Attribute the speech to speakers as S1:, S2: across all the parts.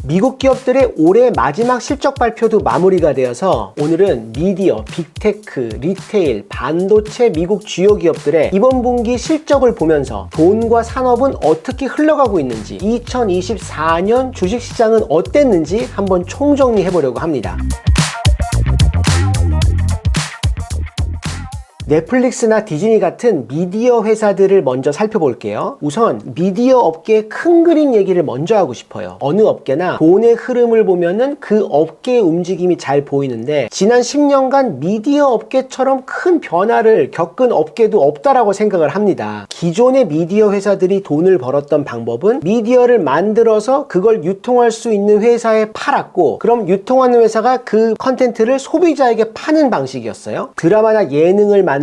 S1: 미국 기업들의 올해 마지막 실적 발표도 마무리가 되어서 오늘은 미디어, 빅테크, 리테일, 반도체 미국 주요 기업들의 이번 분기 실적을 보면서 돈과 산업은 어떻게 흘러가고 있는지, 2024년 주식시장은 어땠는지 한번 총정리해 보려고 합니다. 넷플릭스나 디즈니 같은 미디어 회사들을 먼저 살펴볼게요. 우선 미디어 업계의 큰 그림 얘기를 먼저 하고 싶어요. 어느 업계나 돈의 흐름을 보면은 그 업계의 움직임이 잘 보이는데 지난 10년간 미디어 업계처럼 큰 변화를 겪은 업계도 없다라고 생각을 합니다. 기존의 미디어 회사들이 돈을 벌었던 방법은 미디어를 만들어서 그걸 유통할 수 있는 회사에 팔았고, 그럼 유통하는 회사가 그 컨텐츠를 소비자에게 파는 방식이었어요. 드라마나 예능을 만들면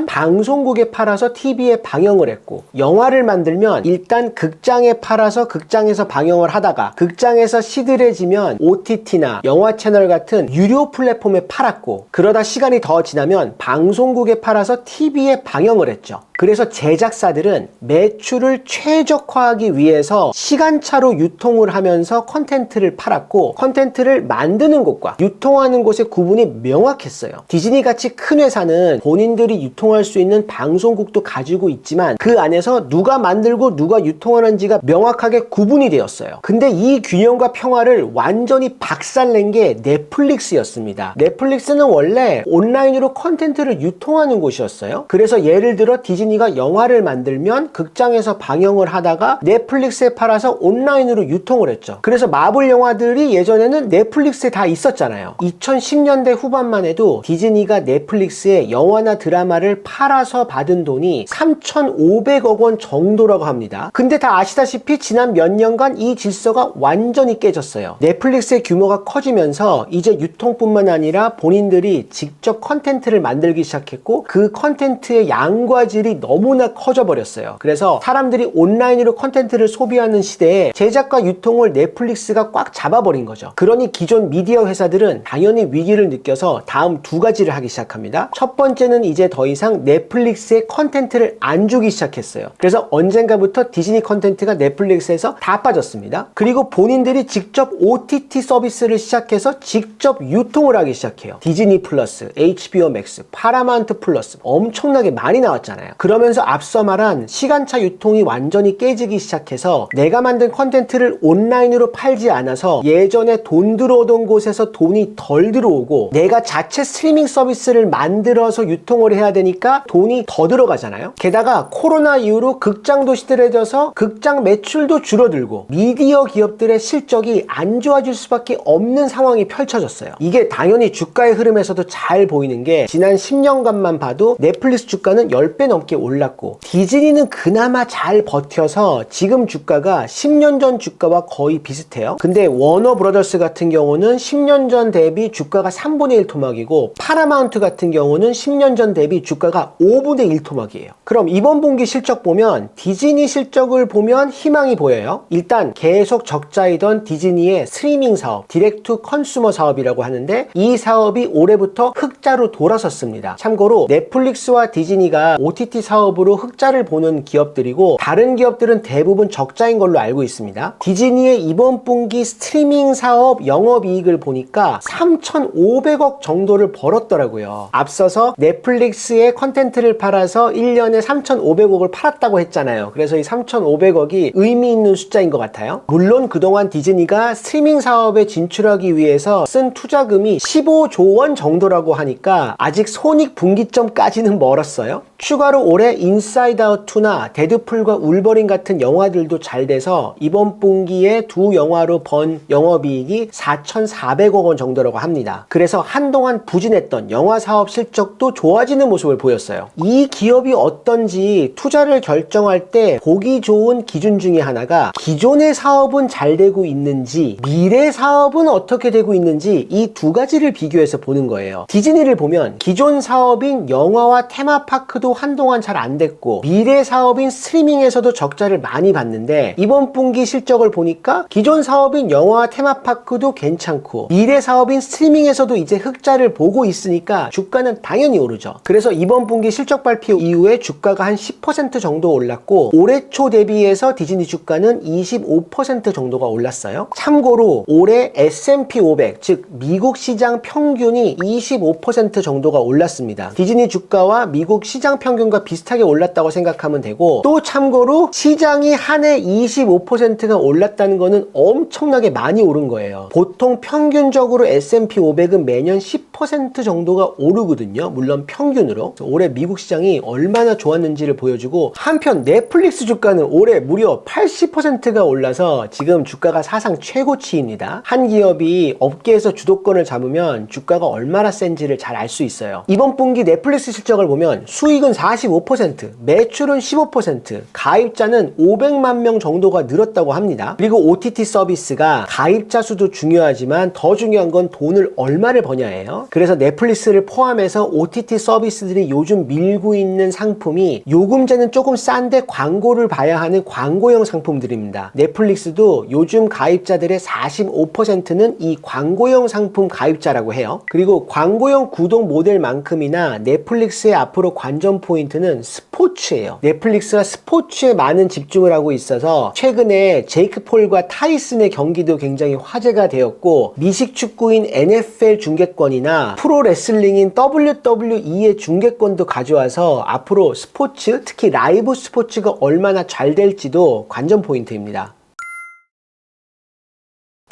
S1: 방송국에 팔아서 TV에 방영을 했고, 영화를 만들면 일단 극장에 팔아서 극장에서 방영을 하다가 극장에서 시들해지면 OTT나 영화 채널 같은 유료 플랫폼에 팔았고, 그러다 시간이 더 지나면 방송국에 팔아서 TV에 방영을 했죠. 그래서 제작사들은 매출을 최적화하기 위해서 시간차로 유통을 하면서 컨텐츠를 팔았고, 컨텐츠를 만드는 곳과 유통하는 곳의 구분이 명확했어요. 디즈니같이 큰 회사는 본인들이 유통할 수 있는 방송국도 가지고 있지만 그 안에서 누가 만들고 누가 유통하는지가 명확하게 구분이 되었어요. 근데 이 균형과 평화를 완전히 박살낸 게 넷플릭스였습니다. 넷플릭스는 원래 온라인으로 컨텐츠를 유통하는 곳이었어요. 그래서 예를 들어 디즈니가 영화를 만들면 극장에서 방영을 하다가 넷플릭스에 팔아서 온라인으로 유통을 했죠. 그래서 마블 영화들이 예전에는 넷플릭스에 다 있었잖아요. 2010년대 후반만 해도 디즈니가 넷플릭스에 영화나 드라마를 팔아서 받은 돈이 3,500억 원 정도라고 합니다. 근데 다 아시다시피 지난 몇 년간 이 질서가 완전히 깨졌어요. 넷플릭스의 규모가 커지면서 이제 유통뿐만 아니라 본인들이 직접 컨텐츠를 만들기 시작했고, 그 컨텐츠의 양과 질이 너무나 커져버렸어요. 그래서 사람들이 온라인으로 컨텐츠를 소비하는 시대에 제작과 유통을 넷플릭스가 꽉 잡아버린 거죠. 그러니 기존 미디어 회사들은 당연히 위기를 느껴서 다음 두 가지를 하기 시작합니다. 첫 번째는 이제 더 이상 넷플릭스에 컨텐츠를 안 주기 시작했어요. 그래서 언젠가부터 디즈니 컨텐츠가 넷플릭스에서 다 빠졌습니다. 그리고 본인들이 직접 OTT 서비스를 시작해서 직접 유통을 하기 시작해요. 디즈니 플러스, HBO 맥스, 파라마운트 플러스 엄청나게 많이 나왔잖아요. 그러면서 앞서 말한 시간차 유통이 완전히 깨지기 시작해서 내가 만든 컨텐츠를 온라인으로 팔지 않아서 예전에 돈 들어오던 곳에서 돈이 덜 들어오고, 내가 자체 스트리밍 서비스를 만들어서 유통을 해야 되니까 돈이 더 들어가잖아요. 게다가 코로나 이후로 극장도 시들해져서 극장 매출도 줄어들고 미디어 기업들의 실적이 안 좋아질 수밖에 없는 상황이 펼쳐졌어요. 이게 당연히 주가의 흐름에서도 잘 보이는 게 지난 10년간만 봐도 넷플릭스 주가는 10배 넘게 올랐고, 디즈니는 그나마 잘 버텨서 지금 주가가 10년 전 주가와 거의 비슷해요. 근데 워너브라더스 같은 경우는 10년 전 대비 주가가 3분의 1 토막이고, 파라마운트 같은 경우는 10년 전 대비 주가가 5분의 1 토막이에요. 그럼 이번 분기 실적 보면 디즈니 실적을 보면 희망이 보여요. 일단 계속 적자이던 디즈니의 스트리밍 사업, 디렉트 컨슈머 사업이라고 하는데, 이 사업이 올해부터 흑자로 돌아섰습니다. 참고로 넷플릭스와 디즈니가 OTT 사업으로 흑자를 보는 기업들이고, 다른 기업들은 대부분 적자인 걸로 알고 있습니다. 디즈니의 이번 분기 스트리밍 사업 영업이익을 보니까 3,500억 정도를 벌었더라고요. 앞서서 넷플릭스의 컨텐츠를 팔아서 1년에 3,500억을 팔았다고 했잖아요. 그래서 이 3,500억이 의미 있는 숫자인 것 같아요. 물론 그동안 디즈니가 스트리밍 사업에 진출하기 위해서 쓴 투자금이 15조 원 정도라고 하니까 아직 손익분기점까지는 멀었어요. 추가로 올해 인사이드 아웃 2나 데드풀과 울버린 같은 영화들도 잘 돼서 이번 분기에 두 영화로 번 영업이익이 4,400억 원 정도라고 합니다. 그래서 한동안 부진했던 영화 사업 실적도 좋아지는 모습을 보였어요. 이 기업이 어떤지 투자를 결정할 때 보기 좋은 기준 중에 하나가 기존의 사업은 잘 되고 있는지, 미래 사업은 어떻게 되고 있는지, 이 두 가지를 비교해서 보는 거예요. 디즈니를 보면 기존 사업인 영화와 테마파크도 매출도 한동안 잘 안 됐고 미래 사업인 스트리밍에서도 적자를 많이 봤는데 이번 분기 실적을 보니까 기존 사업인 영화 테마파크도 괜찮고 미래 사업인 스트리밍에서도 이제 흑자를 보고 있으니까 주가는 당연히 오르죠. 그래서 이번 분기 실적 발표 이후에 주가가 한 10% 정도 올랐고 올해 초 대비해서 디즈니 주가는 25% 정도가 올랐어요. 참고로 올해 S&P 500, 즉 미국 시장 평균이 25% 정도가 올랐습니다. 디즈니 주가와 미국 시장 평균과 비슷하게 올랐다고 생각하면 되고, 또 참고로 시장이 한 해 25%가 올랐다는 거는 엄청나게 많이 오른 거예요. 보통 평균적으로 S&P 500은 매년 10% 정도가 오르거든요. 물론 평균으로. 올해 미국 시장이 얼마나 좋았는지를 보여주고, 한편 넷플릭스 주가는 올해 무려 80%가 올라서 지금 주가가 사상 최고치입니다. 한 기업이 업계에서 주도권을 잡으면 주가가 얼마나 센지를 잘 알 수 있어요. 이번 분기 넷플릭스 실적을 보면 수익은 45%, 매출은 15%, 가입자는 500만 명 정도가 늘었다고 합니다. 그리고 OTT 서비스가 가입자 수도 중요하지만 더 중요한 건 돈을 얼마를 버냐예요. 그래서 넷플릭스를 포함해서 OTT 서비스들이 요즘 밀고 있는 상품이 요금제는 조금 싼데 광고를 봐야 하는 광고형 상품들입니다. 넷플릭스도 요즘 가입자들의 45%는 이 광고형 상품 가입자라고 해요. 그리고 광고형 구독 모델만큼이나 넷플릭스의 앞으로 관전 포인트는 스포츠예요. 넷플릭스가 스포츠에 많은 집중을 하고 있어서 최근에 제이크 폴과 타이슨의 경기도 굉장히 화제가 되었고, 미식 축구인 NFL 중계권이나 프로레슬링인 WWE의 중계권도 가져와서 앞으로 스포츠, 특히 라이브 스포츠가 얼마나 잘 될지도 관전 포인트입니다.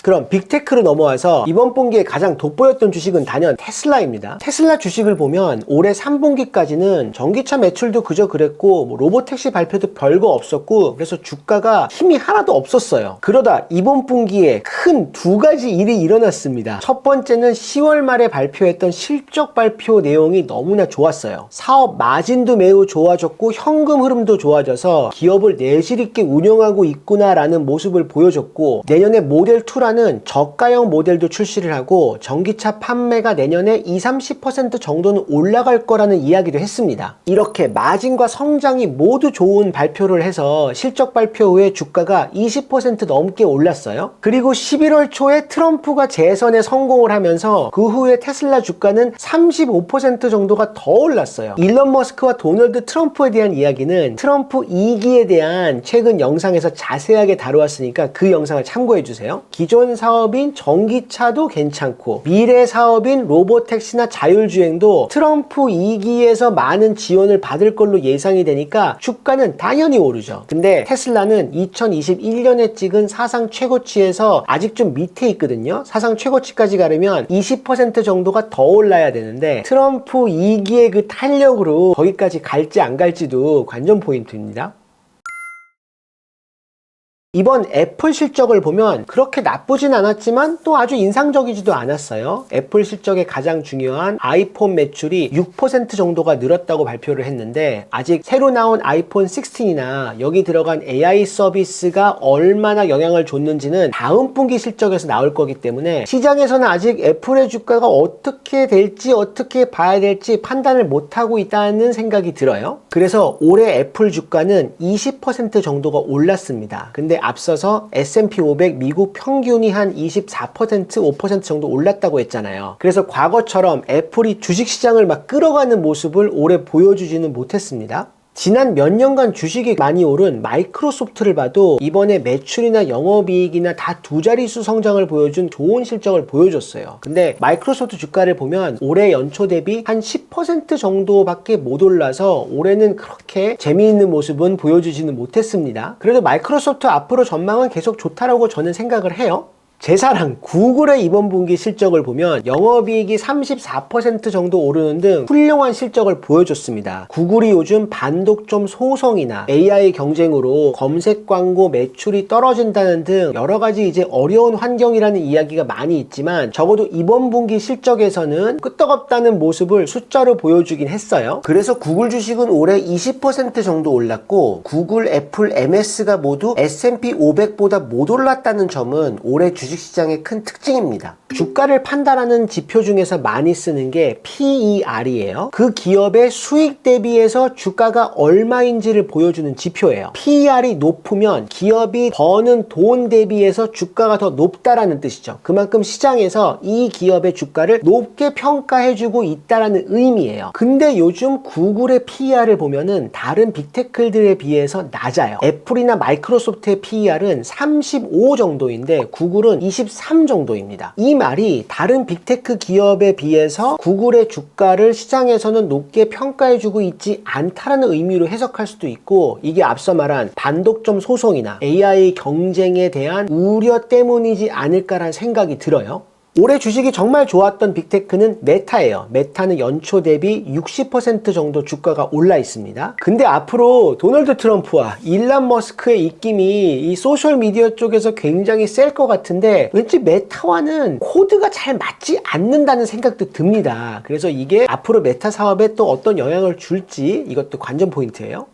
S1: 그럼 빅테크로 넘어와서 이번 분기에 가장 돋보였던 주식은 단연 테슬라입니다. 테슬라 주식을 보면 올해 3분기까지는 전기차 매출도 그저 그랬고 로보택시 발표도 별거 없었고, 그래서 주가가 힘이 하나도 없었어요. 그러다 이번 분기에 큰 두 가지 일이 일어났습니다. 첫 번째는 10월 말에 발표했던 실적 발표 내용이 너무나 좋았어요. 사업 마진도 매우 좋아졌고 현금 흐름도 좋아져서 기업을 내실 있게 운영하고 있구나라는 모습을 보여줬고, 내년에 모델2라는 저가형 모델도 출시를 하고 전기차 판매가 내년에 20-30% 정도는 올라갈 거라는 이야기도 했습니다. 이렇게 마진과 성장이 모두 좋은 발표를 해서 실적 발표 후에 주가가 20% 넘게 올랐어요. 그리고 11월 초에 트럼프가 재선에 성공을 하면서 그 후에 테슬라 주가는 35% 정도가 더 올랐어요. 일론 머스크와 도널드 트럼프에 대한 이야기는 트럼프 2기에 대한 최근 영상에서 자세하게 다루었으니까 그 영상을 참고해주세요. 기존 사업인 전기차도 괜찮고 미래 사업인 로보택시나 자율주행도 트럼프 2기에서 많은 지원을 받을 걸로 예상이 되니까 주가는 당연히 오르죠. 근데 테슬라는 2021년에 찍은 사상 최고치에서 아직 좀 밑에 있거든요. 사상 최고치까지 가려면 20% 정도가 더 올라야 되는데 트럼프 2기의 그 탄력으로 거기까지 갈지 안 갈지도 관전 포인트입니다. 이번 애플 실적을 보면 그렇게 나쁘진 않았지만 또 아주 인상적이지도 않았어요. 애플 실적의 가장 중요한 아이폰 매출이 6% 정도가 늘었다고 발표를 했는데, 아직 새로 나온 아이폰 16이나 여기 들어간 AI 서비스가 얼마나 영향을 줬는지는 다음 분기 실적에서 나올 거기 때문에 시장에서는 아직 애플의 주가가 어떻게 될지 어떻게 봐야 될지 판단을 못하고 있다는 생각이 들어요. 그래서 올해 애플 주가는 20% 정도가 올랐습니다. 근데 앞서서 S&P 500 미국 평균이 한 24%, 5% 정도 올랐다고 했잖아요. 그래서 과거처럼 애플이 주식시장을 막 끌어가는 모습을 올해 보여주지는 못했습니다. 지난 몇 년간 주식이 많이 오른 마이크로소프트를 봐도 이번에 매출이나 영업이익이나 다 두 자릿수 성장을 보여준 좋은 실적을 보여줬어요. 근데 마이크로소프트 주가를 보면 올해 연초 대비 한 10% 정도밖에 못 올라서 올해는 그렇게 재미있는 모습은 보여주지는 못했습니다. 그래도 마이크로소프트 앞으로 전망은 계속 좋다라고 저는 생각을 해요. 제 사랑 구글의 이번 분기 실적을 보면 영업이익이 34% 정도 오르는 등 훌륭한 실적을 보여줬습니다. 구글이 요즘 반독점 소송이나 AI 경쟁으로 검색 광고 매출이 떨어진다는 등 여러 가지 이제 어려운 환경이라는 이야기가 많이 있지만 적어도 이번 분기 실적에서는 끄떡없다는 모습을 숫자로 보여주긴 했어요. 그래서 구글 주식은 올해 20% 정도 올랐고, 구글, 애플, MS가 모두 S&P 500보다 못 올랐다는 점은 올해 주식 주식시장의 큰 특징입니다. 주가를 판단하는 지표 중에서 많이 쓰는 게 PER이에요. 그 기업의 수익 대비해서 주가가 얼마인지를 보여주는 지표예요. PER이 높으면 기업이 버는 돈 대비해서 주가가 더 높다라는 뜻이죠. 그만큼 시장에서 이 기업의 주가를 높게 평가해주고 있다라는 의미예요. 근데 요즘 구글의 PER을 보면은 다른 빅테크들에 비해서 낮아요. 애플이나 마이크로소프트의 PER은 35 정도인데 구글은 23 정도입니다. 이 말이 다른 빅테크 기업에 비해서 구글의 주가를 시장에서는 높게 평가해주고 있지 않다라는 의미로 해석할 수도 있고, 이게 앞서 말한 반독점 소송이나 AI 경쟁에 대한 우려 때문이지 않을까라는 생각이 들어요. 올해 주식이 정말 좋았던 빅테크는 메타예요. 메타는 연초 대비 60% 정도 주가가 올라 있습니다. 근데 앞으로 도널드 트럼프와 일론 머스크의 입김이 이 소셜미디어 쪽에서 굉장히 셀 것 같은데 왠지 메타와는 코드가 잘 맞지 않는다는 생각도 듭니다. 그래서 이게 앞으로 메타 사업에 또 어떤 영향을 줄지 이것도 관전 포인트예요.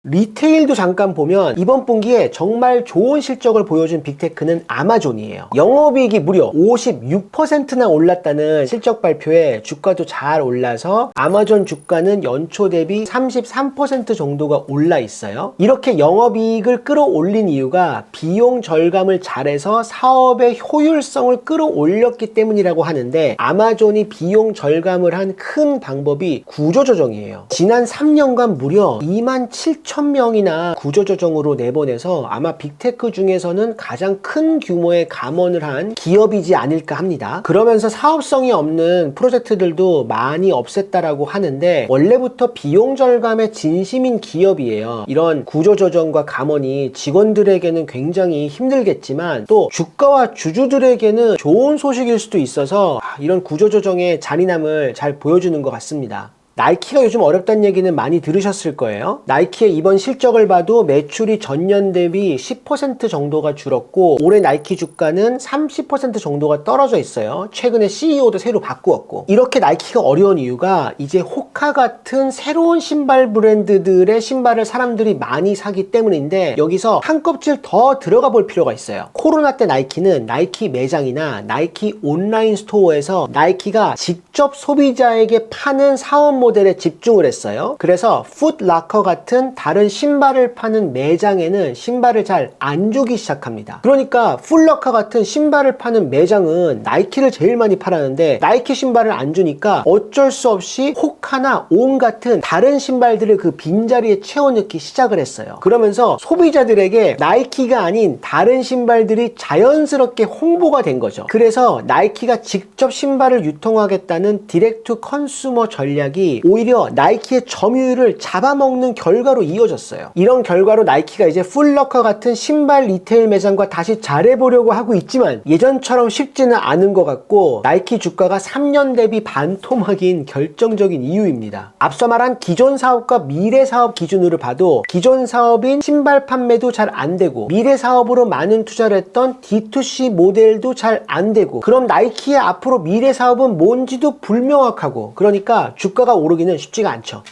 S1: 리테일도 잠깐 보면 이번 분기에 정말 좋은 실적을 보여준 빅테크는 아마존이에요. 영업이익이 무려 56%나 올랐다는 실적 발표에 주가도 잘 올라서 아마존 주가는 연초 대비 33% 정도가 올라 있어요. 이렇게 영업이익을 끌어올린 이유가 비용 절감을 잘해서 사업의 효율성을 끌어올렸기 때문이라고 하는데, 아마존이 비용 절감을 한 큰 방법이 구조조정이에요. 지난 3년간 무려 27,000명이나 구조조정으로 내보내서 아마 빅테크 중에서는 가장 큰 규모의 감원을 한 기업이지 않을까 합니다. 그러면서 사업성이 없는 프로젝트들도 많이 없앴다라고 하는데, 원래부터 비용 절감에 진심인 기업이에요. 이런 구조조정과 감원이 직원들에게는 굉장히 힘들겠지만 또 주가와 주주들에게는 좋은 소식일 수도 있어서 이런 구조조정의 잔인함을 잘 보여주는 것 같습니다. 나이키가 요즘 어렵다는 얘기는 많이 들으셨을 거예요. 나이키의 이번 실적을 봐도 매출이 전년 대비 10% 정도가 줄었고 올해 나이키 주가는 30% 정도가 떨어져 있어요. 최근에 CEO도 새로 바꾸었고. 이렇게 나이키가 어려운 이유가 이제 호카 같은 새로운 신발 브랜드들의 신발을 사람들이 많이 사기 때문인데, 여기서 한 껍질 더 들어가 볼 필요가 있어요. 코로나 때 나이키는 나이키 매장이나 나이키 온라인 스토어에서 나이키가 직접 소비자에게 파는 사업 모델에 집중을 했어요. 그래서 풋라커 같은 다른 신발을 파는 매장에는 신발을 잘 안 주기 시작합니다. 그러니까 풋라커 같은 신발을 파는 매장은 나이키를 제일 많이 팔았는데 나이키 신발을 안 주니까 어쩔 수 없이 호카나 온 같은 다른 신발들을 그 빈자리에 채워넣기 시작을 했어요. 그러면서 소비자들에게 나이키가 아닌 다른 신발들이 자연스럽게 홍보가 된 거죠. 그래서 나이키가 직접 신발을 유통하겠다는 디렉트 컨슈머 전략이 오히려 나이키의 점유율을 잡아먹는 결과로 이어졌어요. 이런 결과로 나이키가 이제 풋러커 같은 신발 리테일 매장과 다시 잘해보려고 하고 있지만 예전처럼 쉽지는 않은 것 같고, 나이키 주가가 3년 대비 반토막인 결정적인 이유입니다. 앞서 말한 기존 사업과 미래 사업 기준으로 봐도 기존 사업인 신발 판매도 잘 안 되고 미래 사업으로 많은 투자를 했던 D2C 모델도 잘 안 되고, 그럼 나이키의 앞으로 미래 사업은 뭔지도 불명확하고, 그러니까 주가가 오르기는 쉽지가 않죠.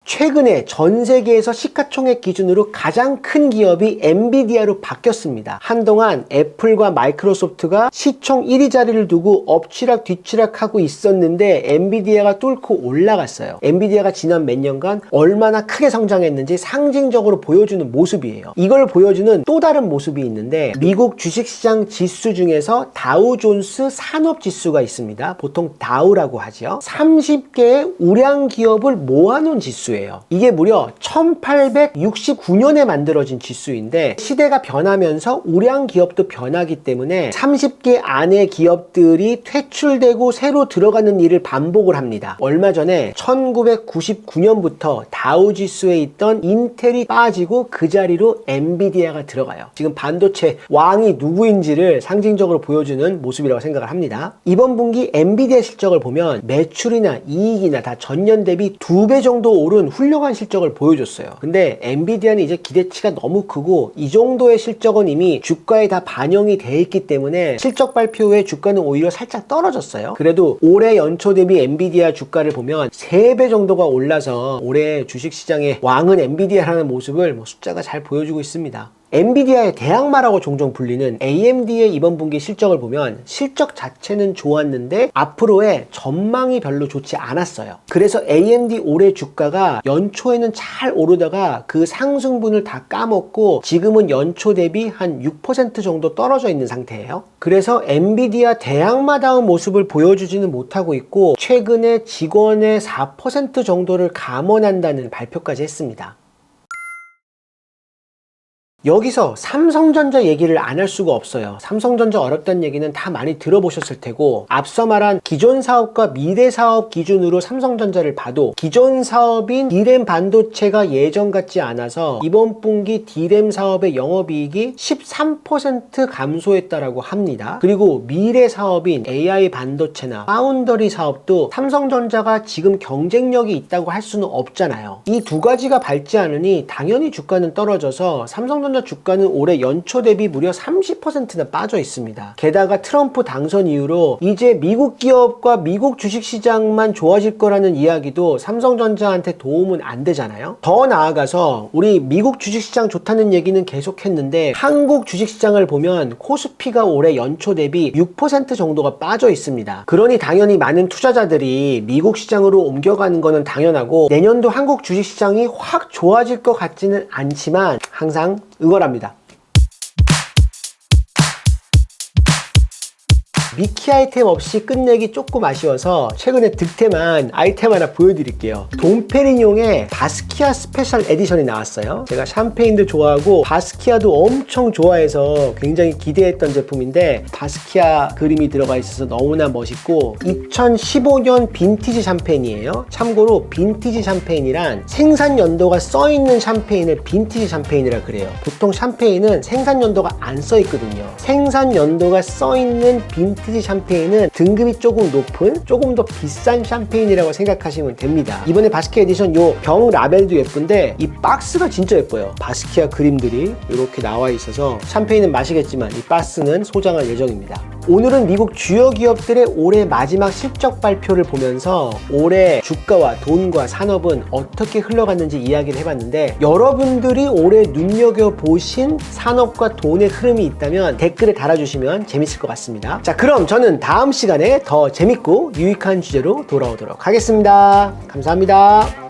S1: 최근에 전 세계에서 시가총액 기준으로 가장 큰 기업이 엔비디아로 바뀌었습니다. 한동안 애플과 마이크로소프트가 시총 1위 자리를 두고 엎치락 뒤치락 하고 있었는데 엔비디아가 뚫고 올라갔어요. 엔비디아가 지난 몇 년간 얼마나 크게 성장했는지 상징적으로 보여주는 모습이에요. 이걸 보여주는 또 다른 모습이 있는데, 미국 주식시장 지수 중에서 다우존스 산업지수가 있습니다. 보통 다우라고 하죠. 30개의 우량 기업을 모아놓은 지수예요. 이게 무려 1869년에 만들어진 지수인데, 시대가 변하면서 우량 기업도 변하기 때문에 30개 안의 기업들이 퇴출되고 새로 들어가는 일을 반복을 합니다. 얼마 전에 1999년부터 다우 지수에 있던 인텔이 빠지고 그 자리로 엔비디아가 들어가요. 지금 반도체 왕이 누구인지를 상징적으로 보여주는 모습이라고 생각을 합니다. 이번 분기 엔비디아 실적을 보면 매출이나 이익이나 다 전년 대비 2배 정도 오른 훌륭한 실적을 보여줬어요. 근데 엔비디아는 이제 기대치가 너무 크고 이 정도의 실적은 이미 주가에 다 반영이 돼 있기 때문에 실적 발표 후에 주가는 오히려 살짝 떨어졌어요. 그래도 올해 연초 대비 엔비디아 주가를 보면 3배 정도가 올라서 올해 주식시장의 왕은 엔비디아라는 모습을 숫자가 잘 보여주고 있습니다. 엔비디아의 대항마라고 종종 불리는 AMD의 이번 분기 실적을 보면 실적 자체는 좋았는데 앞으로의 전망이 별로 좋지 않았어요. 그래서 AMD 올해 주가가 연초에는 잘 오르다가 그 상승분을 다 까먹고 지금은 연초 대비 한 6% 정도 떨어져 있는 상태예요. 그래서 엔비디아 대항마다운 모습을 보여주지는 못하고 있고 최근에 직원의 4% 정도를 감원한다는 발표까지 했습니다. 여기서 삼성전자 얘기를 안 할 수가 없어요. 삼성전자 어렵다는 얘기는 다 많이 들어보셨을 테고 앞서 말한 기존 사업과 미래 사업 기준으로 삼성전자를 봐도 기존 사업인 D램 반도체가 예전 같지 않아서 이번 분기 D램 사업의 영업이익이 13% 감소했다라고 합니다. 그리고 미래 사업인 AI 반도체나 파운더리 사업도 삼성전자가 지금 경쟁력이 있다고 할 수는 없잖아요. 이 두 가지가 밝지 않으니 당연히 주가는 떨어져서 삼성전자 주가는 올해 연초 대비 무려 30%나 빠져 있습니다. 게다가 트럼프 당선 이후로 이제 미국 기업과 미국 주식시장만 좋아질 거라는 이야기도 삼성전자한테 도움은 안 되잖아요. 더 나아가서 우리 미국 주식시장 좋다는 얘기는 계속했는데 한국 주식시장을 보면 코스피가 올해 연초 대비 6% 정도가 빠져 있습니다. 그러니 당연히 많은 투자자들이 미국 시장으로 옮겨가는 거는 당연하고 내년도 한국 주식시장이 확 좋아질 것 같지는 않지만 항상 응원합니다. 미키 아이템 없이 끝내기 조금 아쉬워서 최근에 득템한 아이템 하나 보여드릴게요. 돈페리뇽의 바스키아 스페셜 에디션이 나왔어요. 제가 샴페인도 좋아하고 바스키아도 엄청 좋아해서 굉장히 기대했던 제품인데 바스키아 그림이 들어가 있어서 너무나 멋있고 2015년 빈티지 샴페인이에요. 참고로 빈티지 샴페인이란 생산 연도가 써있는 샴페인을 빈티지 샴페인이라 그래요. 보통 샴페인은 생산 연도가 안 써있거든요. 생산 연도가 써있는 빈티지 샴페인은 등급이 조금 높은 조금 더 비싼 샴페인이라고 생각하시면 됩니다. 이번에 바스키아 에디션 요 병 라벨도 예쁜데 이 박스가 진짜 예뻐요. 바스키아 그림들이 이렇게 나와 있어서 샴페인은 마시겠지만 이 박스는 소장할 예정입니다. 오늘은 미국 주요 기업들의 올해 마지막 실적 발표를 보면서 올해 주가와 돈과 산업은 어떻게 흘러갔는지 이야기를 해봤는데 여러분들이 올해 눈여겨보신 산업과 돈의 흐름이 있다면 댓글에 달아주시면 재밌을 것 같습니다. 자, 그럼 저는 다음 시간에 더 재밌고 유익한 주제로 돌아오도록 하겠습니다. 감사합니다.